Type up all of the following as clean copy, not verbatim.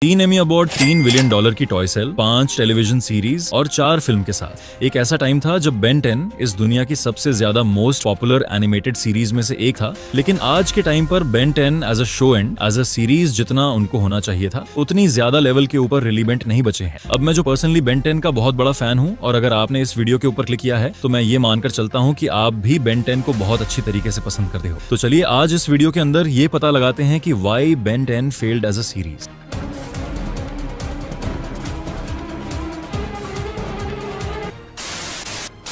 3 Emmy award, $3 billion की toy cell, 5 television series और 4 film के साथ एक ऐसा टाइम था जब बेन 10 इस दुनिया की सबसे ज्यादा मोस्ट पॉपुलर एनिमेटेड सीरीज में से एक था। लेकिन आज के टाइम पर Ben 10 as a show and as a series जितना उनको होना चाहिए था उतनी ज्यादा लेवल के ऊपर रिलीवेंट नहीं बचे हैं। अब मैं जो पर्सनली बेन 10 का बहुत बड़ा फैन हूँ और अगर आपने इस वीडियो के ऊपर क्लिक किया है तो मैं ये मानकर चलता हूँ कि आप भी बेन 10 को बहुत अच्छी तरीके से पसंद करते हो। तो चलिए आज इस वीडियो के अंदर ये पता लगाते हैं कि why Ben 10 failed as a series.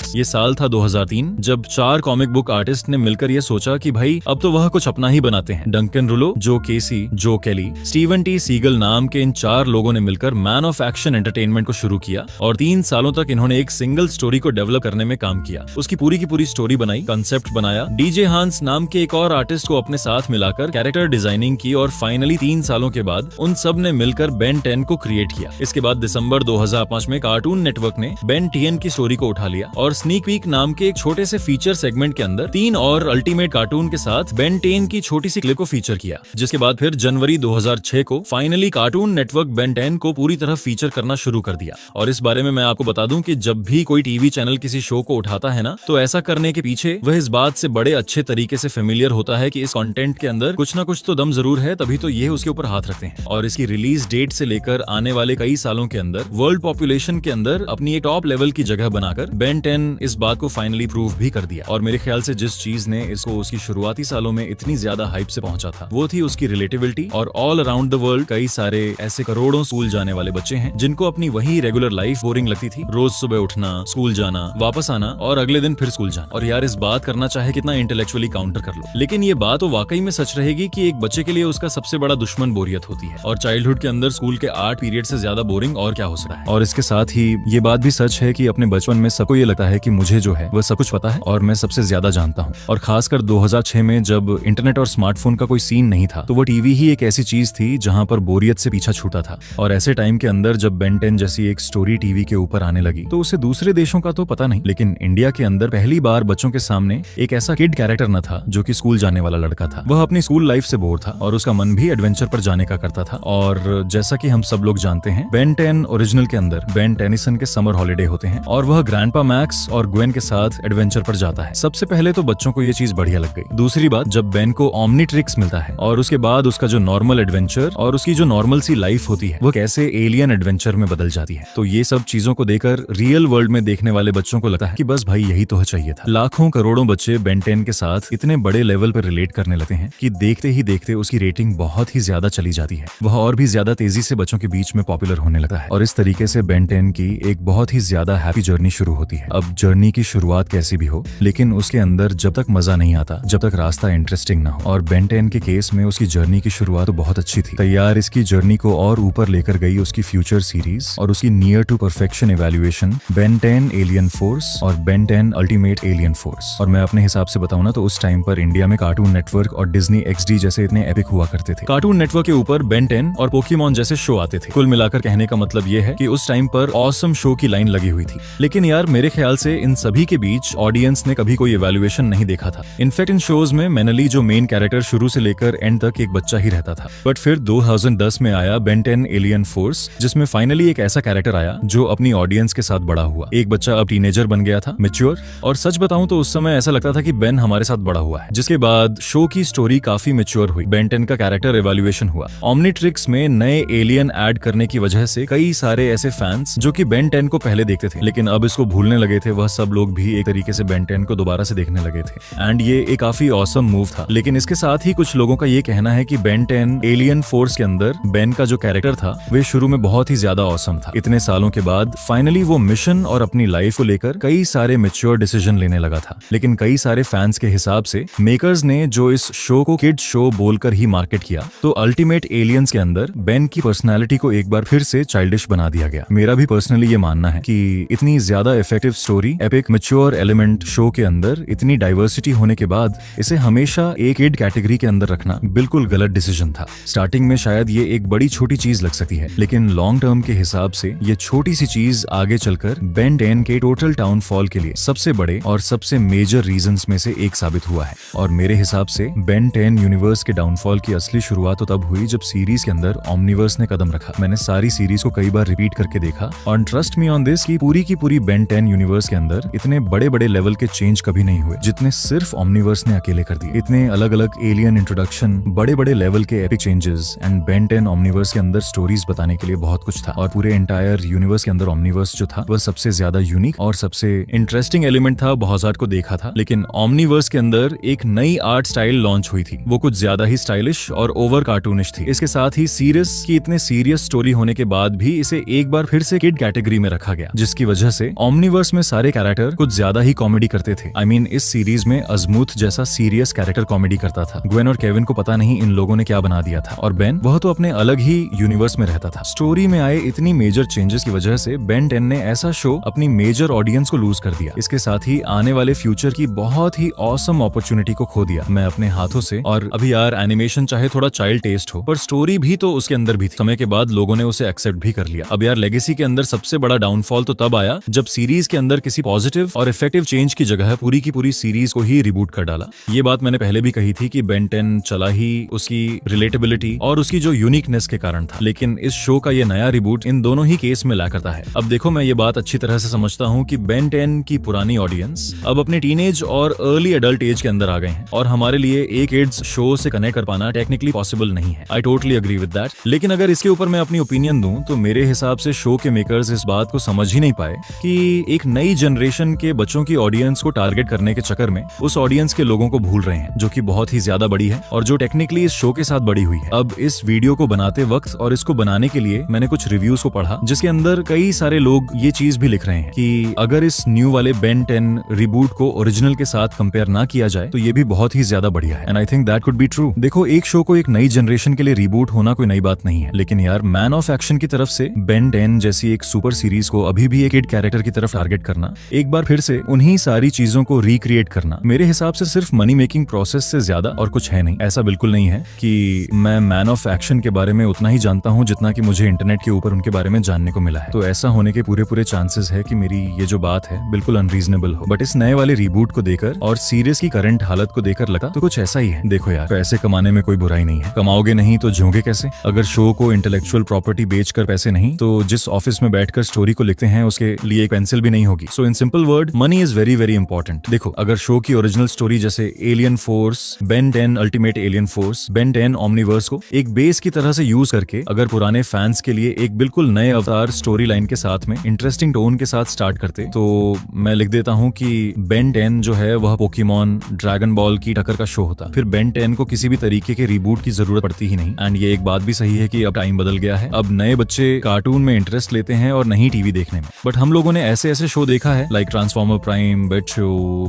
ये साल था 2003 जब 4 कॉमिक बुक आर्टिस्ट ने मिलकर ये सोचा कि भाई अब तो वह कुछ अपना ही बनाते हैं। डंकन रुलो, जो केसी, जो केली, स्टीवन टी सीगल नाम के इन 4 लोगों ने मिलकर मैन ऑफ एक्शन एंटरटेनमेंट को शुरू किया और 3 सालों तक इन्होंने एक सिंगल स्टोरी को डेवलप करने में काम किया। उसकी पूरी की पूरी स्टोरी बनाई, कंसेप्ट बनाया, डीजे हांस नाम के एक और आर्टिस्ट को अपने साथ मिलाकर कैरेक्टर डिजाइनिंग की और फाइनली 3 सालों के बाद उन सब ने मिलकर बेन 10 को क्रिएट किया। इसके बाद दिसंबर 2005 में कार्टून नेटवर्क ने बेन 10 की स्टोरी को उठा लिया और स्नीक पीक नाम के एक छोटे से फीचर सेगमेंट के अंदर 3 और अल्टीमेट कार्टून के साथ बेन 10 की छोटी सी क्लिप को फीचर किया। जिसके बाद फिर जनवरी 2006 को फाइनली कार्टून नेटवर्क बेन 10 को पूरी तरह फीचर करना शुरू कर दिया। और इस बारे में मैं आपको बता दूं कि जब भी कोई टीवी चैनल किसी शो को उठाता है ना, तो ऐसा करने के पीछे वह इस बात से बड़े अच्छे तरीके से फेमिलियर होता है कि इस कंटेंट के अंदर कुछ ना कुछ तो दम जरूर है, तभी तो ये उसके ऊपर हाथ रखते हैं। और इसकी रिलीज डेट से लेकर आने वाले कई सालों के अंदर वर्ल्ड पॉपुलेशन के अंदर अपनी एक टॉप लेवल की जगह बनाकर बेन 10 इस बात को फाइनली प्रूव भी कर दिया। और मेरे ख्याल से जिस चीज ने इसको उसकी शुरुआती सालों में इतनी ज्यादा हाइप से पहुंचा था वो थी उसकी रिलेटेबिलिटी। और ऑल अराउंड द वर्ल्ड कई सारे ऐसे करोड़ों स्कूल जाने वाले बच्चे हैं जिनको अपनी वही रेगुलर लाइफ बोरिंग लगती थी, रोज सुबह उठना, स्कूल जाना, वापस आना और अगले दिन फिर स्कूल जाना। और यार इस बात करना चाहे कितना इंटेलेक्चुअली काउंटर कर लो, लेकिन ये बात तो वाकई में सच रहेगी कि एक बच्चे के लिए उसका सबसे बड़ा दुश्मन बोरियत होती है। और चाइल्डहुड के अंदर स्कूल के 8 पीरियड से ज्यादा बोरिंग और क्या हो सकता है। और इसके साथ ही ये बात भी सच है कि अपने बचपन में सबको ये लगता है कि मुझे जो है वह सब कुछ पता है और मैं सबसे ज्यादा जानता हूँ। और खासकर 2006 में जब इंटरनेट और स्मार्टफोन का कोई सीन नहीं था तो वो टीवी ही एक ऐसी चीज थी जहां पर बोरियत से पीछा छूटा था। और ऐसे टाइम के अंदर जब बेन 10 जैसी एक स्टोरी टीवी के ऊपर आने लगी तो उसे दूसरे देशों का तो पता नहीं, लेकिन इंडिया के अंदर पहली बार बच्चों के सामने एक ऐसा किड कैरेक्टर न था जो कि स्कूल जाने वाला लड़का था। वह अपनी स्कूल लाइफ से बोर था और उसका मन भी एडवेंचर पर जाने का करता था। और जैसा कि हम सब लोग जानते हैं, बेन 10 ओरिजिनल के अंदर बेन टेनिसन के समर हॉलिडे होते हैं और वह ग्रैंडपा मैक्स और ग्वेन के साथ एडवेंचर पर जाता है। सबसे पहले तो बच्चों को ये चीज बढ़िया लग गई। दूसरी बात, जब बेन को ओमनीट्रिक्स मिलता है और उसके बाद उसका जो नॉर्मल एडवेंचर और उसकी जो नॉर्मल सी लाइफ होती है वो कैसे एलियन एडवेंचर में बदल जाती है, तो ये सब चीजों को देखकर रियल वर्ल्ड में देखने वाले बच्चों को लगता है कि बस भाई यही तो चाहिए था। लाखों करोड़ों बच्चे बेन 10 के साथ इतने बड़े लेवल पर रिलेट करने लगते हैं कि देखते ही देखते उसकी रेटिंग बहुत ही ज्यादा चली जाती है। वह और भी ज्यादा तेजी से बच्चों के बीच में पॉपुलर होने लगता है। और इस तरीके से बेन 10 की एक बहुत ही ज्यादा हैप्पी जर्नी शुरू होती है। अब जर्नी की शुरुआत कैसी भी हो, लेकिन उसके अंदर जब तक मजा नहीं आता, जब तक रास्ता इंटरेस्टिंग ना हो। और बेन 10 के केस में उसकी जर्नी की शुरुआत तो बहुत अच्छी थी। तैयार इसकी जर्नी को और ऊपर लेकर गई उसकी फ्यूचर सीरीज और उसकी near to perfection evaluation Ben 10 alien force और बेन 10 अल्टीमेट एलियन फोर्स। और मैं अपने हिसाब से बताऊं ना तो उस टाइम पर इंडिया में कार्टून नेटवर्क और डिज्नी XD जैसे इतने एपिक हुआ करते थे। कार्टून नेटवर्क के ऊपर बेन 10 और पोकेमॉन जैसे शो आते थे। कुल मिलाकर कहने का मतलब ये है कि उस टाइम पर ऑसम शो की लाइन लगी हुई थी। लेकिन यार मेरे ख्याल से इन सभी के बीच ऑडियंस ने कभी कोई इवैल्यूएशन नहीं देखा था। इनफैक्ट इन शोज में मेनली जो मेन कैरेक्टर शुरू से लेकर एंड तक एक बच्चा ही रहता था। बट फिर 2010 में आया बेन 10 एलियन फोर्स, जिसमें फाइनली एक ऐसा कैरेक्टर आया जो अपनी ऑडियंस के साथ बड़ा हुआ। एक बच्चा अब टीनेजर बन गया था, मैच्योर। और सच बताऊं तो उस समय ऐसा लगता था कि बेन हमारे साथ बड़ा हुआ है। जिसके बाद शो की स्टोरी काफी मैच्योर हुई, बेन 10 का कैरेक्टर इवैल्यूएशन हुआ। ओमनीट्रिक्स में नए एलियन ऐड करने की वजह से कई सारे ऐसे फैंस जो कि बेन 10 को पहले देखते थे लेकिन अब इसको भूलने लगे थे, वह सब लोग भी एक तरीके से बेन 10 को दोबारा से देखने लगे थे। एंड ये एक काफी ऑसम मूव था। लेकिन इसके साथ ही कुछ लोगों का ये कहना है कि बेन 10 एलियन फोर्स के अंदर बेन का जो कैरेक्टर था वे शुरू में बहुत ही ज्यादा ऑसम था। इतने सालों के बाद फाइनली वो मिशन और अपनी लाइफ को लेकर कई सारे मैच्योर डिसीजन लेने लगा था। लेकिन कई सारे फैंस के हिसाब से मेकर्स ने जो इस शो को किड शो बोलकर ही मार्केट किया, तो अल्टीमेट एलियंस के अंदर बेन की पर्सनैलिटी को एक बार फिर से चाइल्डिश बना दिया गया। मेरा भी पर्सनली ये मानना है कि इतनी ज्यादा effective story story, epic mature element show के अंदर इतनी डाइवर्सिटी होने के बाद इसे हमेशा एक किड कैटेगरी के अंदर रखना बिल्कुल गलत डिसीजन था। स्टार्टिंग में शायद ये एक बड़ी छोटी चीज लग सकती है, लेकिन लॉन्ग टर्म के हिसाब से ये छोटी सी चीज आगे चलकर बेन 10 के टोटल डाउनफॉल के लिए सबसे बड़े और सबसे मेजर रीजंस में से एक साबित हुआ है। और मेरे हिसाब से बेन 10 यूनिवर्स के डाउनफॉल की असली शुरुआत तो तब हुई जब सीरीज के अंदर ओमनीवर्स ने कदम रखा। मैंने सारी सीरीज को कई बार रिपीट करके देखा और ट्रस्ट मी ऑन दिस की पूरी बेन 10 यूनिवर्स के अंदर इतने बड़े बड़े लेवल के चेंज कभी नहीं हुए जितने सिर्फ ओमनीवर्स ने अकेले कर दिए। इतने अलग अलग एलियन इंट्रोडक्शन, बड़े बड़े लेवल के epic changes and Ben 10 Omniverse के अंदर स्टोरीज बताने के लिए बहुत कुछ था। और पूरे एंटायर यूनिवर्स के अंदर ओमनीवर्स जो था वह सबसे ज्यादा यूनिक और सबसे इंटरेस्टिंग एलिमेंट था। बहुत सारे को देखा था, लेकिन ओमनीवर्स के अंदर एक नई आर्ट स्टाइल लॉन्च हुई थी। वो कुछ ज्यादा ही स्टाइलिश और ओवर कार्टूनिश थी। इसके साथ ही सीरियस की इतने सीरियस स्टोरी होने के बाद भी इसे एक बार फिर से किड कैटेगरी में रखा गया, जिसकी वजह से ओमनीवर्स में सारे कैरेक्टर कुछ ज्यादा ही कॉमेडी करते थे। आई मीन इस सीरीज में अजमूथ जैसा सीरियस कैरेक्टर कॉमेडी करता था। ग्वेन और केविन को पता नहीं इन लोगों ने क्या बना दिया था, और बेन वह तो अपने अलग ही यूनिवर्स में रहता था। स्टोरी में आए इतनी मेजर चेंजेस की वजह से बेन 10 ने ऐसा शो अपनी मेजर ऑडियंस को लूज कर दिया। इसके साथ ही आने वाले फ्यूचर की बहुत ही ऑसम अपॉर्चुनिटी को खो दिया मैं अपने हाथों से। और अभी यार एनिमेशन चाहे थोड़ा चाइल्ड टेस्ट हो, पर स्टोरी भी तो उसके अंदर भी थी। समय के बाद लोगों ने उसे एक्सेप्ट भी कर लिया। अब यार लेगेसी के अंदर सबसे बड़ा डाउनफॉल तो तब आया जब सीरीज के अंदर किसी पॉजिटिव और इफेक्टिव चेंज की जगह पूरी की पूरी सीरीज को ही रिबूट कर डाला। ये बात मैंने पहले भी कही थी कि बेन 10 चला ही उसकी रिलेटेबिलिटी और उसकी जो यूनिकनेस के कारण था, लेकिन इस शो का ये नया रिबूट इन दोनों ही केस में ला करता है। अब देखो, मैं ये बात अच्छी तरह से समझता हूँ कि बेन 10 की पुरानी ऑडियंस अब अपने टीनेज और अर्ली एडल्ट एज के अंदर आ गए हैं, और हमारे लिए एक किड्स शो से कनेक्ट कर पाना टेक्निकली पॉसिबल नहीं है। I totally agree with that. लेकिन अगर इसके ऊपर मैं अपनी ओपिनियन दूं तो मेरे हिसाब से शो के मेकर्स इस बात को समझ ही नहीं पाए कि एक नई जनरेशन के बच्चों की ऑडियंस को टारगेट करने के चक्कर में उस ऑडियंस के लोगों को भूल रहे हैं, जो कि बहुत ही ज्यादा बड़ी है और जो टेक्निकली इस शो के साथ बड़ी हुई है। अब इस वीडियो को बनाते वक्त और इसको बनाने के लिए मैंने कुछ रिव्यूज को पढ़ा, जिसके अंदर कई सारे लोग ये चीज भी लिख रहे हैं कि अगर इस न्यू वाले बेन 10 रिबूट को ओरिजिनल के साथ कंपेयर ना किया जाए तो ये भी बहुत ही ज्यादा बढ़िया है। And I think that could be true. देखो, एक शो को एक नई जनरेशन के लिए रिबूट होना कोई नई बात नहीं है, लेकिन यार मैन ऑफ एक्शन की तरफ से बेन 10 जैसी एक सुपर सीरीज को अभी भी एक किड कैरेक्टर की तरफ टारगेट करना, एक बार फिर से उन्हीं सारी चीजों को रिक्रिएट करना, मेरे हिसाब से सिर्फ मनी मेकिंग प्रोसेस से ज्यादा और कुछ है नहीं। ऐसा बिल्कुल नहीं है कि मैं मैन ऑफ एक्शन के बारे में उतना ही जानता हूँ जितना कि मुझे इंटरनेट के ऊपर उनके बारे में जानने को मिला है। तो ऐसा होने के पूरे चांसेस है कि मेरी ये जो बात है बिल्कुल अनरीजनेबल हो। बट इस नए वाले रिबूट को देकर और सीरीज की करंट हालत को देखकर लगा तो कुछ ऐसा ही है। देखो यार, पैसे कमाने में कोई बुराई नहीं है, कमाओगे नहीं तो जियोगे कैसे? अगर शो को इंटेलेक्चुअल प्रॉपर्टी बेचकर पैसे नहीं, तो जिस ऑफिस में बैठकर स्टोरी को लिखते हैं उसके लिए एक पेंसिल भी नहीं होगी। So in simple word, money is very very important. देखो, अगर शो की ओरिजिनल स्टोरी जैसे alien force, Ben 10 ultimate alien force, Ben 10 Omniverse को एक बेस की तरह से यूज करके अगर पुराने फैंस के लिए एक बिल्कुल नए अवतार स्टोरी लाइन के साथ में इंटरेस्टिंग टोन के साथ स्टार्ट करते, तो मैं लिख देता हूँ कि बेन 10 जो है वह पोकेमॉन, ड्रैगन बॉल की टक्कर का शो होता। फिर बेन 10 को किसी भी तरीके के रिबूट की जरूरत पड़ती ही नहीं। एंड ये एक बात भी सही है कि अब टाइम बदल गया है। अब नए बच्चे कार्टून में इंटरेस्ट लेते हैं और नहीं टीवी देखने में। बट हम लोगों ने ऐसे ऐसे शो देखा है लाइक ट्रांसफॉर्मर प्राइम, बेट show,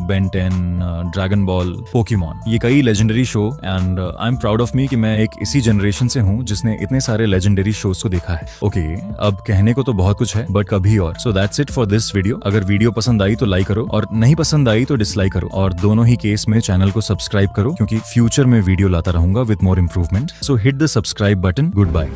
Ben 10, Dragon Ball, Pokemon, ये कई legendary show. And I am proud of me कि मैं एक इसी जनरेशन से हूँ जिसने इतने सारे लेजेंडरी शोज को देखा है। ओके, अब कहने को तो बहुत कुछ है, बट कभी और। So that's it for this video. अगर वीडियो पसंद आई तो लाइक करो, और नहीं पसंद आई तो डिसलाइक करो, और दोनों ही केस में चैनल को सब्सक्राइब करो, क्योंकि फ्यूचर में वीडियो लाता रहूंगा with more improvement. So hit the subscribe button. Good bye.